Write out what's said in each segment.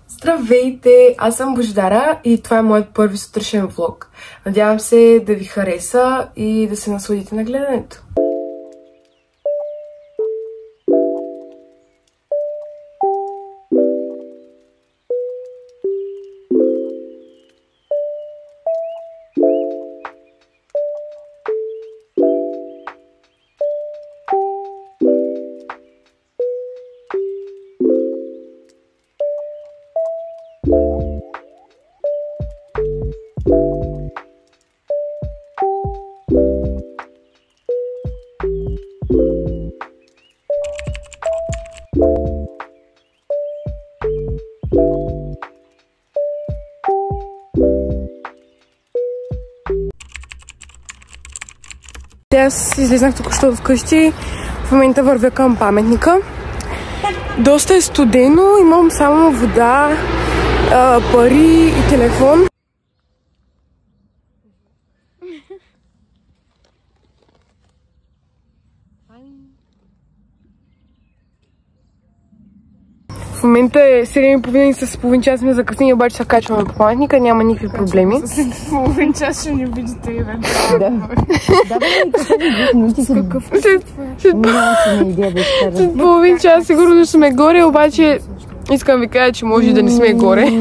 Здравейте! Аз съм Божидара и това е моят първи сутрешен влог. Надявам се да ви хареса и да се насладите на гледането. Аз излезнах току-що вкъщи, в момента вървя към паметника. Доста е студено, имам само вода, пари и телефон. В момента е 7:30 и с половин час сме закъснени, обаче се качваме по паметника, няма никакви проблеми. След половин час ще ни видите и вече. Да. След половин час сигурно ще сме горе, обаче искам ви кажа, че може да не сме горе.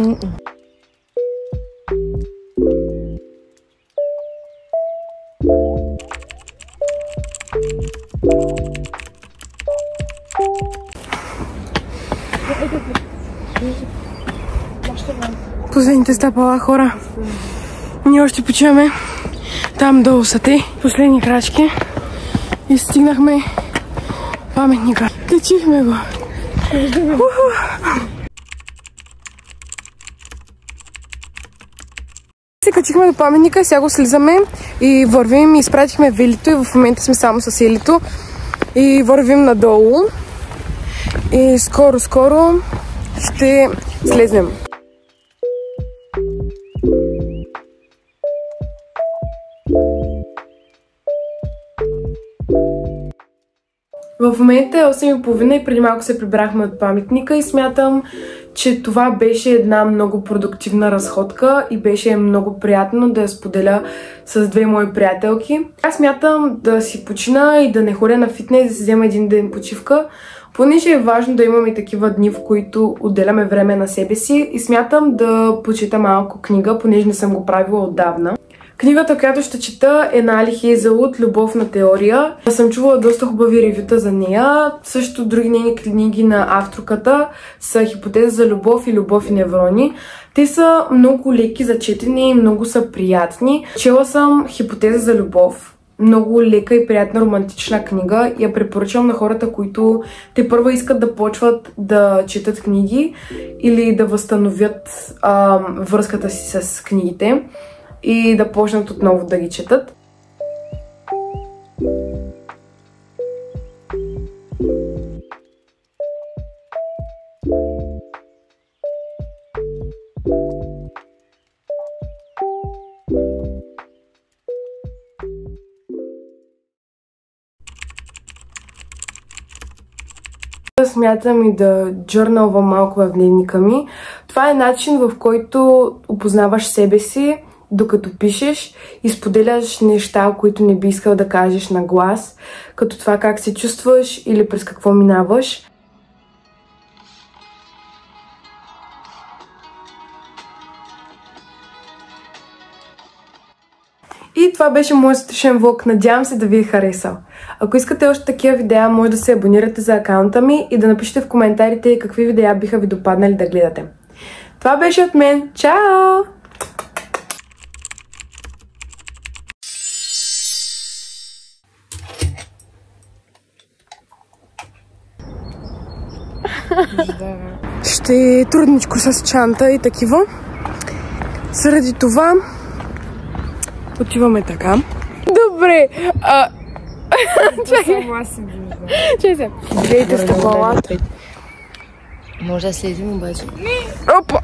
Последните стъпала, хора. Ние още почиваме. Там долу са те. Последни крачки. И стигнахме паметника. Качихме го. Се качихме до паметника, сега го слизаме и вървим. Изпратихме велито и в момента сме само с елито. И вървим надолу. И скоро ще слезнем. В момента е 8:30 и преди малко се прибрахме от паметника и смятам, че това беше една много продуктивна разходка и беше много приятно да я споделя с две мои приятелки. Аз смятам да си почина и да не ходя на фитнес, да си взема един ден почивка, понеже е важно да имаме такива дни, в които отделяме време на себе си и смятам да почита малко книга, понеже не съм го правила отдавна. Книгата, която ще чета, е на Али Хейзелвуд "Любовна теория". Аз съм чувала доста хубави ревюта за нея. Също други нейни книги на авторката са "Хипотеза за любов" и "Любов и неврони". Те са много леки за четене и много са приятни. Чела съм "Хипотеза за любов". Много лека и приятна романтична книга. Я препоръчвам на хората, които те първо искат да почват да четат книги или да възстановят връзката си с книгите и да почнат отново да ги четат. Смятам и да джърналвам малко в дневника ми. Това е начин, в който опознаваш себе си, докато пишеш и споделяш неща, които не би искал да кажеш на глас, като това как се чувстваш или през какво минаваш. И това беше моят сутрешен влог. Надявам се да ви е харесал. Ако искате още такива видеа, може да се абонирате за акаунта ми и да напишете в коментарите какви видеа биха ви допаднали да гледате. Това беше от мен. Чао! Ще е трудничко с чанта и такива. Заради това отиваме така. Добре. Чакай. Чакай се. Гледайте стъпала. Може да слезем обаче. Опа.